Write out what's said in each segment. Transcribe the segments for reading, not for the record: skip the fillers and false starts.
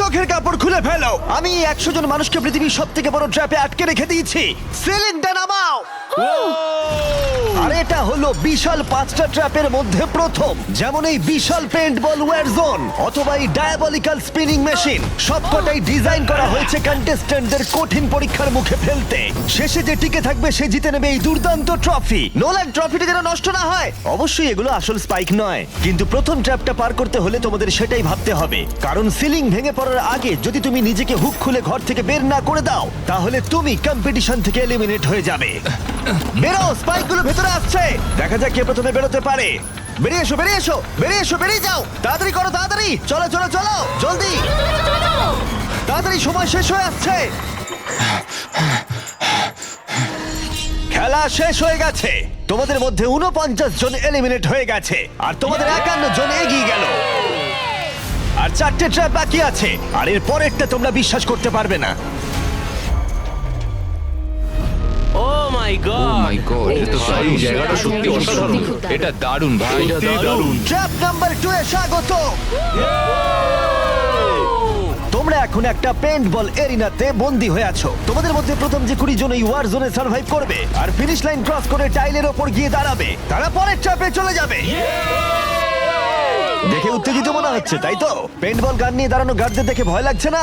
চোখের কাপড় খুলে ফেলো। আমি 100 জন মানুষকে পৃথিবীর সব থেকে বড় ট্র্যাপে আটকে রেখে দিয়েছি। সিলিংটা নামাও। আর এটা হলো বিশাল 5টা ট্র্যাপের মধ্যে প্রথম, যেমন এই বিশাল পেন্ট বল ওয়ার জোন অথবা এই ডায়াবলিক্যাল স্পিনিং মেশিন। সবকটাই ডিজাইন করা হয়েছে কন্টেস্ট্যান্টদের কঠিন পরীক্ষার মুখে ফেলতে। শেষে যে টিকে থাকবে সে জিতে নেবে এই দুর্দান্ত ট্রফি। নোলান, ট্রফিটা যেন নষ্ট না হয়। অবশ্যই এগুলো আসল স্পাইক নয়, কিন্তু প্রথম ট্র্যাপটা পার করতে হলে তোমাদের সেটাই ভাবতে হবে, কারণ সিলিং ভেঙে পড়ার আগে যদি তুমি নিজেকে হুক খুলে ঘর থেকে বের না করে দাও তাহলে তুমি কম্পিটিশন থেকে এলিমিনেট হয়ে যাবে। বেরো, স্পাইকগুলো ভেতরে আসছে। দেখা যাক কে প্রথমে বেরোতে পারে। বেরিয়ে এসো, বেরিয়ে এসো, বেরিয়ে এসো, বেরিয়ে যাও। তাড়াতাড়ি করো, তাড়াতাড়ি। চলো চলো চলো, জলদি, তাড়াতাড়ি, সময় শেষ হয়ে আসছে। খেলা শেষ হয়ে গেছে। তোমাদের মধ্যে 49 জন এলিমিনেট হয়ে গেছে আর তোমাদের 51 জন এগিয়ে গেল। আর 4টে ট্র্যাপ বাকি আছে, আর এর পরেরটা তোমরা বিশ্বাস করতে পারবে না। ও মাই গড, মাই গড, এটা তো এই জায়গাটা সত্যি অসাধারণ। এটা দারুণ ভাই, এটা দারুণ। ট্র্যাপ নাম্বার 2 এ স্বাগত। তোমরা এখন একটা পেন্ট বল এরিনাতে বন্দী হয়ে আছো। তোমাদের মধ্যে প্রথম যে 20 জন এই ওয়ার জোনে সার্ভাইভ করবে আর ফিনিশ লাইন ক্রস করে টাইলের ওপর গিয়ে দাঁড়াবে, তারা পরের ট্র্যাপে চলে যাবে। দেখে উত্তেজিত মনে হচ্ছে, তাই তো? পেন্ট বল গান নিয়ে দাঁড়ানো গার্ডদের দেখে ভয় লাগছে না?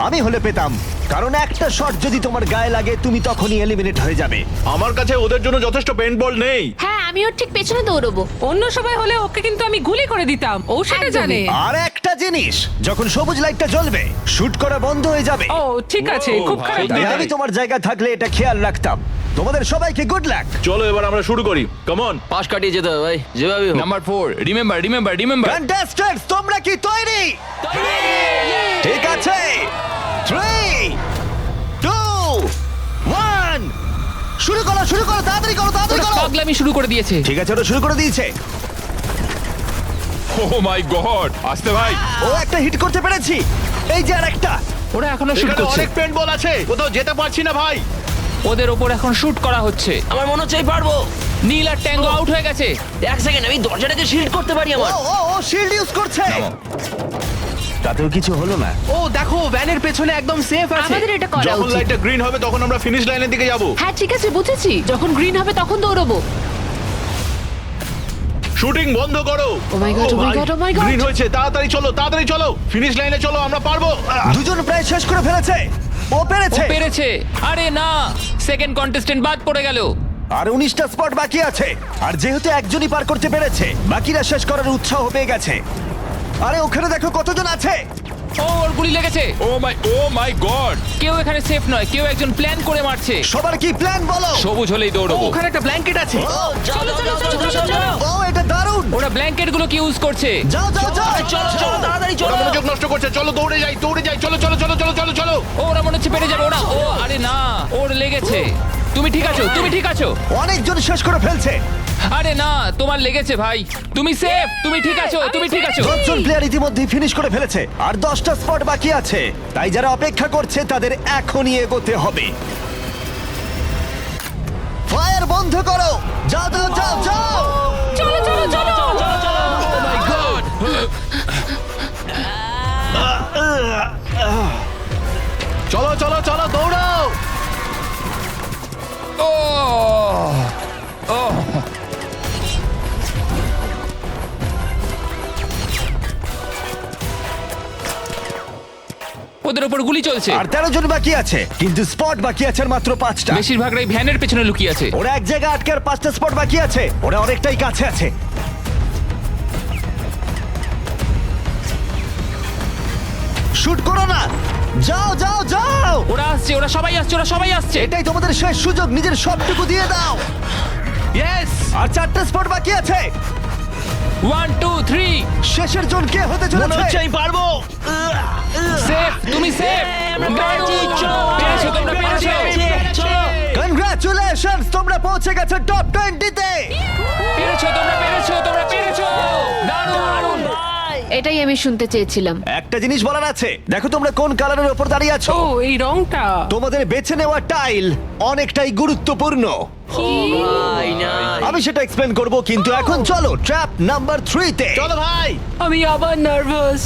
আমি হলে পেতাম, কারণ একটা শট যদি তোমার গায়ে লাগে তুমি তখনই এলিমিনেট হয়ে যাবে। আমার কাছে ওদের জন্য যথেষ্ট পেন্ট বল নেই। হ্যাঁ, আমি ওর ঠিক পেছনে দৌড়বো। অন্য সবাই হলে ওকে কিন্তু আমি গুলি করে দিতাম, ও সেটা একদমই। জানে। আর একটা জিনিস, যখন সবুজ লাইটটা জ্বলবে শুট করা বন্ধ হয়ে যাবে। ও ঠিক আছে, ও, খুব খারাপ। ভাই, তাই আমি তোমার জায়গা থাকলে এটা খেয়াল রাখতাম। তোমাদের সবাইকে গুড লাক। চলো এবার আমরা শুরু করি, কাম অন। পাশ কাটিয়ে যেতে হবে ভাই, যেভাবে হোক। Number 4, remember. কন্টেস্ট্যান্টস, তোমরা কি তৈরি? ঠিক আছে, 3, 2, 1, শুরু করো, শুরু করো, তাড়াতাড়ি করো, তাড়াতাড়ি করো। পাগলামি শুরু করে দিয়েছে। ঠিক আছে, ওরা শুরু করে দিয়েছে। ও মাই গড, আসতে ভাই। ও একটা হিট করতে পেরেছি। এই যে আরেকটা। ওরা এখনো শুট এখানে করছে। অনেক পেন্ট বল আছে, কোথাও যেতে পারছি না ভাই। ওদের ওপর এখন শুট করা হচ্ছে। আমার মনে হচ্ছে আমি পারবো। নীল আর ট্যাঙ্গো আউট হয়ে গেছে। এক সেকেন্ড, আমি দরজাটাকে শিল্ড করতে পারি ও আমার। ও ও শিল্ড ইউজ করছে। তাতেও কিছু হলো না। ও দেখো, ভ্যানের পেছনে একদম সেফ আছে। আমাদের এটা করা যখন উচিত। লাইটটা গ্রিন হবে তখন আমরা ফিনিশ লাইনের দিকে যাব। হ্যাঁ ঠিক আছে, বুঝেছি। যখন গ্রিন হবে তখন দৌড়বো। শুটিং বন্ধ করো। Oh my God, oh my God, oh my God. Green হয়েছে, তাড়াতাড়ি চলো, তাড়াতাড়ি চলো, ফিনিশ লাইনে চলো, আমরা পারবো। দুজন প্রায় শেষ করে ফেলেছে। ও ও পেরেছে। পেরেছে। আরে না, সেকেন্ড কন্টেস্টেন্ট বাদ পড়ে গেল। আর 19টা স্পট বাকি আছে। আর যেহেতু একজনই পার করতে পেরেছে, বাকিরা শেষ করার উৎসাহ পেয়ে গেছে। আরে ওখানে দেখো কতজন আছে। ও, ওর গুলি লেগেছে। ও মাই গড, কেউ এখানে সেফ নয়, কেউ একজন প্ল্যান করে মারছে। সবার কি প্ল্যান বলো? সবুজ হলেই দৌড়বো। ওখানে একটা ব্ল্যাঙ্কেট আছে। চলো চলো চলো চলো। ও এটা দারুণ। ওরা ব্ল্যাঙ্কেট গুলো কি ইউজ করছে? যাও যাও যাও। চলো চলো তাড়াতাড়ি ওরা চলো। মনোযোগ নষ্ট করছে, চলো দৌড়ে যাই, দৌড়ে যাই, চলো চলো চলো চলো চলো চলো। ও, ওরা মনে হচ্ছে পেরে যাবে। ওরা, ও আরে না, ওর লেগেছে। তুমি ঠিক আছো, তুমি ঠিক আছো। অনেকজন শেষ করে ফেলছে। আরে না, তোমার লেগেছে ভাই। তুমি সেফ, তুমি ঠিক আছো, তুমি ঠিক আছো। 10 জন প্লেয়ার ইতিমধ্যেই ফিনিশ করে ফেলেছে আর 10টা স্পট বাকি আছে। তাই যারা অপেক্ষা করছে তাদের এখনই এগোতে হবে। ফায়ার বন্ধ করো। যাও যাও যাও যাও। চলো চলো চলো। ও মাই গড। চলো চলো চলো, দৌড়াও। ও ও, ওদের ওপর গুলি চলছে। আর 13 জন বাকি আছে, কিন্তু স্পট বাকি আছে আর মাত্র 5টা। বেশিরভাগরাই ভ্যানের পেছনে লুকিয়ে আছে। ওরা এক জায়গায় আটকে আর 5টা স্পট বাকি আছে। ওরা অনেকটাই কাছে আছে। শুট করো না। যাও যাও যাও। ওরা আসছে, ওরা সবাই আসছে, ওরা সবাই আসছে। এটাই তোমাদের শেষ সুযোগ, নিজের সবটুকু দিয়ে দাও। ইয়েস। আর 4টা স্পট বাকি আছে। 1 2 3, শেষের জন কে হতে মনে হচ্ছে চলেছে? আমি পারবো। সেফ, তুমি সেফ। পেরেছো, তোমরা পেরেছো। কনগ্রাচুলেশনস, তোমরা পৌঁছে গেছো টপ 20 তে। পেরেছো, তোমরা পেরেছো, তোমরা পেরেছো। দারুণ। এটাই আমি শুনতে চেয়েছিলাম। একটা জিনিস বলার আছে, দেখো তোমরা কোন কালারের উপর দাঁড়িয়ে আছো। ও এই রংটা। তোমাদের বেছে নেওয়া টাইল অনেকটাই গুরুত্বপূর্ণ। ভাই না। আমি সেটা এক্সপ্লেন করব, কিন্তু এখন চলো ট্র্যাপ নাম্বার 3 তে। চলো ভাই। আমি আবার নার্ভাস।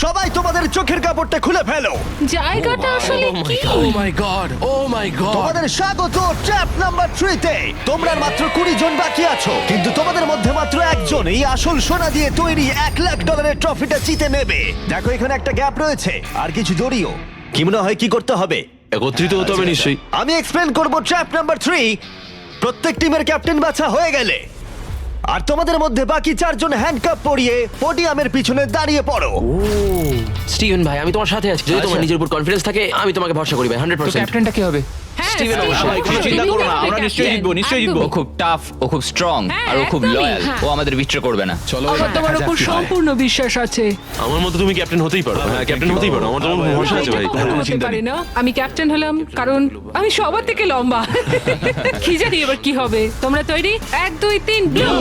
সবাই তোমাদের চোখের কাপড়টা খুলে ফেলো। জায়গাটা আসলে কি? ও মাই গড, ও মাই গড। তোমাদের স্বাগত ট্র্যাপ নাম্বার 3 তে। তোমরা আর মাত্র 20 জন বাকি আছো, কিন্তু তোমাদের মধ্যে মাত্র একজন এই আসল সোনা দিয়ে তৈরি $1,00,000 ট্রফিটা জিতে নেবে। দেখো এখানে একটা গ্যাপ রয়েছে আর কিছু জড়িও। কি মনে হয় কি করতে হবে? একত্রিত হতে হবে নিশ্চয়ই। আমি এক্সপ্লেন করব ট্র্যাপ নাম্বার 3। প্রত্যেক টিমের ক্যাপ্টেন বাছা হয়ে গেলে আর তোমাদের মধ্যে বাকি 4 জন হ্যান্ডকাপ পরিয়ে পোডিয়ামের পিছনে দাঁড়িয়ে পড়ো। স্টিভেন ভাই আমি তোমার সাথে আছি, যদি তোমার নিজের উপর কনফিডেন্স থাকে আমি তোমাকে ভরসা করি ভাই তো 100%। ক্যাপ্টেনটা কি হবে? হ্যাঁ, স্টিভেন স্টিভেন, অবশ্যই। ভাই, কোনো চিন্তা করো না, আমরা নিশ্চয়ই জিতবো, নিশ্চয়ই জিতবো। ও খুব টাফ, ও খুব স্ট্রং, আর ও খুব একদমই, লয়াল। হ্যাঁ। ও আমাদের বিট্রে করবে না। চলো আমার তোমার উপর সম্পূর্ণ বিশ্বাস আছে। আমার মতো তুমি ক্যাপ্টেন হতেই পারো। হ্যাঁ ক্যাপ্টেন হতেই পারো, আমার তোমার ভরসা আছে ভাই। এটা কখনো হতে পারে না। আমি ক্যাপ্টেন হলাম কারণ আমি সবার থেকে লম্বা। কি জানি এবার কি হবে। তোমরা তৈরি? 1 2 3 ব্লু।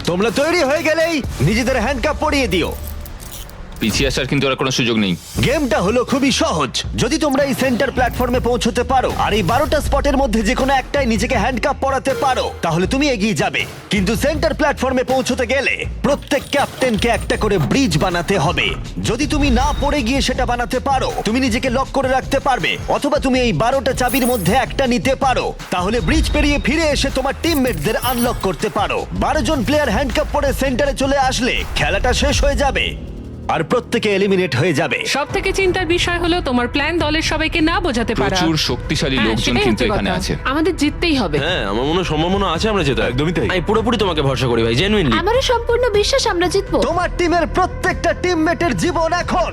তোমরা তৈরি হয়ে গেলেই নিজেদের হ্যান্ডকাপ পরিয়ে দিও। পিছিয়ে আসার কিন্তু আর কোনো সুযোগ নেই। গেমটা হলো খুবই সহজ। যদি তোমরা এই সেন্টার প্ল্যাটফর্মে পৌঁছতে পারো আর এই 12টা স্পটের মধ্যে যে কোনো একটাই নিজেকে হ্যান্ডকাপ পরাতে পারো, তাহলে তুমি এগিয়ে যাবে। কিন্তু সেন্টার প্ল্যাটফর্মে পৌঁছতে গেলে প্রত্যেক ক্যাপ্টেনকে একটা করে ব্রিজ বানাতে হবে। যদি তুমি না পড়ে গিয়ে সেটা বানাতে পারো, তুমি নিজেকে লক করে রাখতে পারবে, অথবা তুমি এই 12টা চাবির মধ্যে একটা নিতে পারো। তাহলে ব্রিজ পেরিয়ে ফিরে এসে তোমার টিমমেটদের আনলক করতে পারো। 12 জন প্লেয়ার হ্যান্ডকাপ পরে সেন্টারে চলে আসলে খেলাটা শেষ হয়ে যাবে আর প্রত্যেকে এলিমিনেট হয়ে যাবে। সব থেকে চিন্তার বিষয় হলো তোমার প্ল্যান দলের সবাইকে না বোঝাতে পারা। প্রচুর শক্তিশালী হ্যাঁ, লোকজন সেটাই কিন্তু হচ্ছে এখানে কথা। আছে। আমাদের জিততেই হবে। হ্যাঁ আমার মনে হয় সম্ভাবনা আছে আমরা যেতে। একদমই তাই। আমি পুরোপুরি তোমাকে ভরসা করি ভাই, জেনুইনলি। আমারও সম্পূর্ণ বিশ্বাস আমরা জিতবো। তোমার টিমের প্রত্যেকটা টিমমেটের জীবন এখন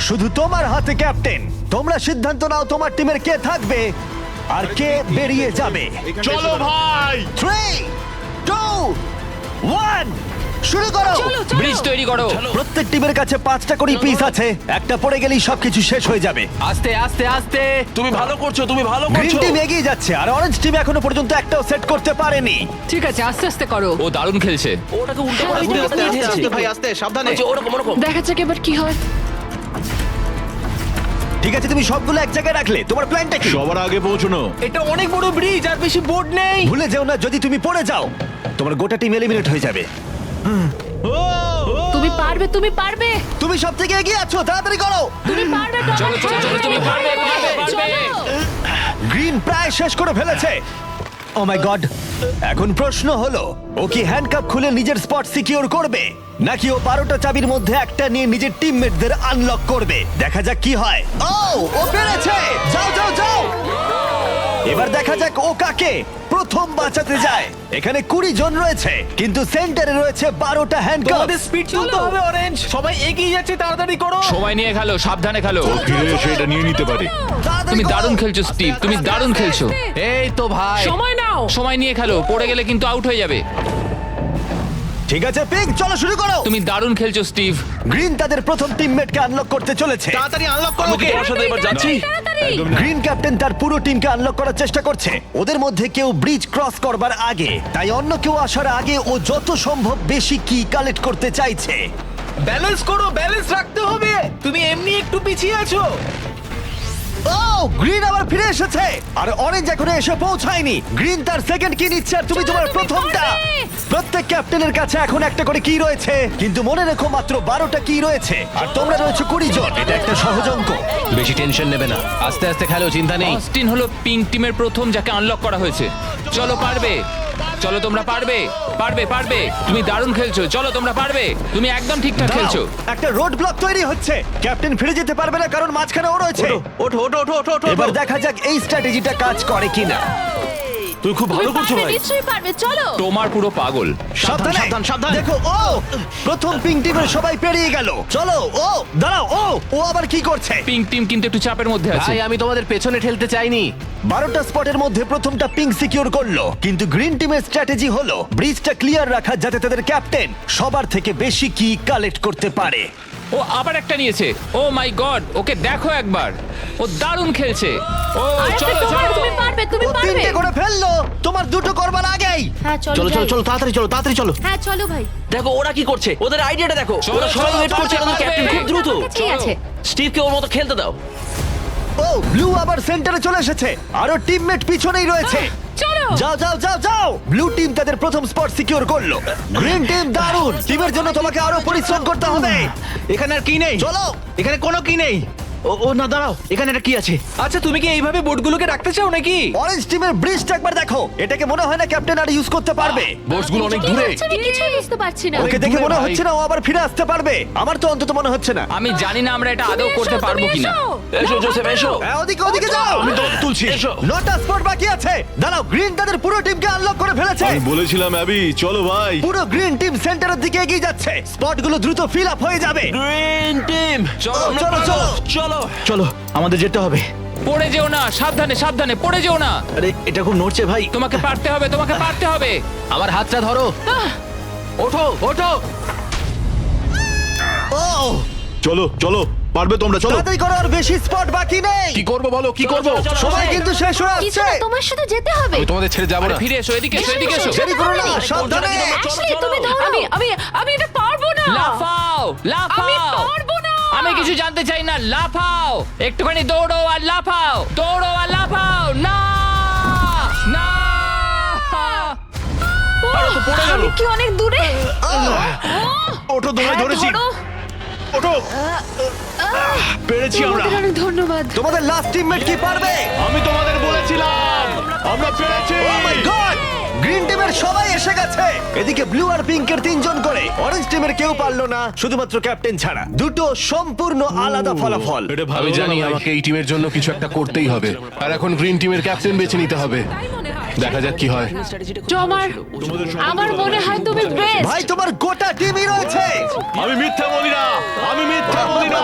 শুধু তোমার হাতে ক্যাপ্টেন। তোমরা সিদ্ধান্ত নাও তোমার টিমের কে থাকবে আর কে বেরিয়ে যাবে। চলো ভাই। 3 2 1 শুরু করো। চলো, চলো। ব্রিজ তৈরি করো। প্রত্যেক টিমের কাছে 5টা করে পিস আছে। একটা পড়ে গেলেই সবকিছু শেষ হয়ে যাবে। আস্তে আস্তে আস্তে। তুমি ভালো করছো, তুমি ভালো গ্রিন করছো। টিম এগিয়ে যাচ্ছে আর অরেঞ্জ টিম এখনো পর্যন্ত একটাও সেট করতে পারেনি। ঠিক আছে, আস্তে আস্তে করো। ও দারুণ খেলছে। ওটাকে উল্টো করে হ্যাঁ, ঘুরে আস্তে, আস্তে আস্তে, আস্তে ভাই আস্তে, সাবধানে। ওরকম ওরকম। দেখা যাক এবার কি হয়। ঠিক আছে, তুমি সবগুলো এক জায়গায় রাখলে। তোমার প্ল্যানটা কি? সবার আগে পৌঁছানো। এটা অনেক বড় ব্রিজ আর বেশি বোর্ড নেই। ভুলে যেও না, যদি তুমি পড়ে যাও তোমার গোটা টিম এলিমিনেট হয়ে যাবে। তুমি পারবে, তুমি পারবে, তুমি সব থেকে এগিয়ে আছো, তাড়াতাড়ি করো। তুমি পারবে। ডন। চলো, চলো, চলো, তুমি পারবে, পারবে, পারবে। চলো। গ্রিন প্রায় শেষ করে ফেলেছে। ও মাই গড। এখন প্রশ্ন হলো, ও কি হ্যান্ডকাপ খুলে নিজের স্পট সিকিউর করবে, নাকি ও 12টা চাবির মধ্যে একটা নিয়ে নিজের টিমমেটদের আনলক করবে? দেখা যাক কি হয়। ও পেরেছে। যাও যাও যাও। এবার দেখা যাক ও কাকে প্রথম বাঁচাতে যায়। এখানে 20 জন রয়েছে, কিন্তু সেন্টারে রয়েছে 12টা হ্যান্ডকাপ। তোমাদের স্পিড তুলতে হবে অরেঞ্জ। সবাই এগিয়ে যাচ্ছে, তাড়াতাড়ি করো। সময় নিয়ে খেলো, সাবধানে খেলো। ফিরে এসে এটা নিয়ে নিতে পারে। তুমি দারুণ খেলছো স্টিভ, তুমি দারুণ খেলছো। এই তো ভাই। সময় নাও। সময় নিয়ে খেলো, পড়ে গেলে কিন্তু আউট হয়ে যাবে। ঠিক আছে পিঙ্ক, চলো শুরু করো। তুমি দারুণ খেলছো স্টিভ। গ্রিন তাদের প্রথম টিমমেটকে আনলক করতে চলেছে। তাড়াতাড়ি আনলক করো আমি কি ওকে। তোমার সাথে এবার যাচ্ছি? গ্রিন ক্যাপ্টেন তার পুরো টিমকে আনলক করার চেষ্টা করছে। ওদের মধ্যে কেউ ব্রিজ ক্রস করবার আগে, তাই অন্য কেউ আসার আগে ও যত সম্ভব বেশি কি কালেক্ট করতে চাইছে। ব্যালেন্স করো, ব্যালেন্স রাখতে হবে। তুমি এমনি একটু পিছিয়ে আছো। ও গ্রিন আবার ফিরে এসেছে আর অরেঞ্জ এখনো এসে পৌঁছায়নি। গ্রিন তার সেকেন্ড কি নিচ্ছে আর তুমি তোমার প্রথমটা। প্রত্যেক ক্যাপ্টেনের কাছে এখন একটা করে কি রয়েছে, কিন্তু মনে রেখো মাত্র 12টা কি রয়েছে আর তোমরা রয়েছে 20 জন। এটা একটা সহজ অঙ্ক। বেশি টেনশন নেবে না, আস্তে আস্তে খেলো, চিন্তা নেই। অস্টিন হলো পিঙ্ক টিমের প্রথম যাকে আনলক করা হয়েছে। চলো পারবে, চলো তোমরা পারবে, পারবে, পারবে। তুমি দারুণ খেলছো, চলো তোমরা পারবে। তুমি একদম ঠিকঠাক খেলছো। দাঁড়াও, একটা রোড ব্লক তৈরি হচ্ছে। ক্যাপ্টেন ফিরে যেতে পারবে না কারণ মাঝখানে ও রয়েছে। ওঠো ওঠো ওঠো ওঠো ওঠো। এবার দেখা যাক এই স্ট্র্যাটেজিটা কাজ করে কিনা। তুমি খুব ভালো করছো পারবে, ভাই। নিশ্চয়ই পারবে। চলো। তোমার পুরো পাগল। সাবধানে, সাবধান, সাবধান। দেখো ও প্রথম পিঙ্ক টিমের সবাই পেরিয়ে গেল। চলো ও দাঁড়াও, ও আবার কি করছে? পিঙ্ক টিম কিন্তু একটু চাপের মধ্যে আছে। ভাই আমি তোমাদের পেছনে ঠেলতে চাইনি। 12টা স্পটের মধ্যে প্রথমটা পিঙ্ক সিকিউর করলো, কিন্তু গ্রিন টিমের স্ট্র্যাটেজি হলো ব্রিজটা ক্লিয়ার রাখা, যাতে তাদের ক্যাপ্টেন সবার থেকে বেশি কি কালেক্ট করতে পারে। ও আবার একটা নিয়েছে। ও মাই গড, ওকে দেখো একবার, ও দারুণ খেলছে। ও আরেকটা চলো তোমার, চলো। তুমি পারবে, তুমি ও পারবে। 3টে করে ফেললো, তোমার 2টো করবার আগেই। হ্যাঁ চলো চলো চলো যাই। চলো তাড়াতাড়ি চলো, তাড়াতাড়ি চলো। হ্যাঁ চলো ভাই। দেখো ওরা কি করছে, ওদের আইডিয়াটা দেখো। চলো, ওরা সবাই চলো, ওয়েট করছে, পারবে, ওদের ক্যাপ্টেন খুব দ্রুত। ঠিক আছে। স্টিভকে ওর মতো খেলতে দাও। ও ব্লু আবার সেন্টারে চলে এসেছে, আরো টিমমেট পিছনেই রয়েছে। চলো যাও যাও যাও যাও ব্লু টিম তাদের প্রথম স্পট সিকিউর করলো। গ্রিন টিম দারুণ, টিমের জন্য তোমাকে আরো পরিশ্রম করতে হবে। এখানে আর কি নেই? চলো। এখানে কোনো কি নেই। ও না, দাঁড়াও, এখানে একটা কি আছে? আচ্ছা, তুমি কি এইভাবে বোটগুলোকে রাখতে চাও নাকি? অরেঞ্জ টিমের ব্রিজটা একবার দেখো, এটাকে মনে হয় না ক্যাপ্টেন আর ইউজ করতে পারবে। বোর্ডসগুলো অনেক কি দূরে। হচ্ছে? আমি কিছুই বুঝতে পারছি না। ওকে দেখে দূরে মনে ভাই। হচ্ছে না ও আবার ফিরে আসতে পারবে। আমার তো অন্তত মনে হচ্ছে না। আমি জানি না আমরা এটা আদৌ করতে পারবো কিনা। এসো জোসেফ এসো। হ্যাঁ, ওদিকে ওদিকে যাও। আমি তোমাকে তুলছি। এসো। 9টা স্পট বাকি আছে। দাঁড়াও, গ্রিন তাদের পুরো টিমকে আনলক করে ফেলেছে। আমি বলেছিলাম অ্যাবি, চলো ভাই। পুরো গ্রিন টিম সেন্টারের দিকে এগিয়ে যাচ্ছে। স্পটগুলো দ্রুত ফিল আপ হয়ে যাবে। গ্রিন টিম চলো, চলো চলো চলো। চলো, আমাদের যেতে হবে। পড়ে যেও না, সাবধানে সাবধানে, পড়ে যেও না। আরে, এটা খুব নড়ছে ভাই। তোমাকে পারতে হবে, তোমাকে পারতে হবে। আমার হাতটা ধরো। ওঠো ওঠো। ও চলো চলো, পারবে তোমরা, চলো। তাড়াতাড়ি করো, আর বেশি স্পট বাকি নেই। কি করবো বলো, কি করবো? সময় কিন্তু শেষ হয়ে কিছু আসছে। না, তোমার সাথে যেতে হবে। আমি তোমাদের ছেড়ে যাবো আরে না। ফিরে এসো, এদিকে এসো, এদিকে এসো। দেরি করো না, সাবধানে। অ্যাশলি, তুমি দৌড়াও। আমি এটা পারবো না। লাফাও আমি লাফাও। পারবো না। আমি কিছু জানতে চাই না, লাফাও। একটুখানি দৌড়ো আর লাফাও, দৌড়ো আর লাফাও। না না। আরে তো পড়ে গেল। আমি কি অনেক দূরে? ওঠো, ধরে হ্যাঁ, ধরেছি। ধরো। ওঠো। পেরেছি আমরা। তোমাদের অনেক ধন্যবাদ। তোমাদের লাস্ট টিমমেট কি পারবে? আমি তোমাদের বলেছিলাম, আমরা পেরেছি। ও মাই গড! গ্রিন টিমের সবাই এসে গেছে। এদিকে ব্লু আর পিঙ্কের 3 জন করে। অরেঞ্জ টিমের কেউ পারলো না, শুধুমাত্র ক্যাপ্টেন ছাড়া। দুটো সম্পূর্ণ আলাদা ফলাফল। এটা ভালো, জানি আমাকে এই টিমের জন্য কিছু একটা করতেই হবে, আর এখন গ্রিন টিমের ক্যাপ্টেন বেছে নিতে হবে। তাই মনে হয়। দেখা যাক কি হয়। আমার মনে হয় তুমি বেস্ট। ভাই, তোমার গোটা টিমই রয়েছে। আমি মিথ্যা বলি না, আমি মিথ্যা বলি না।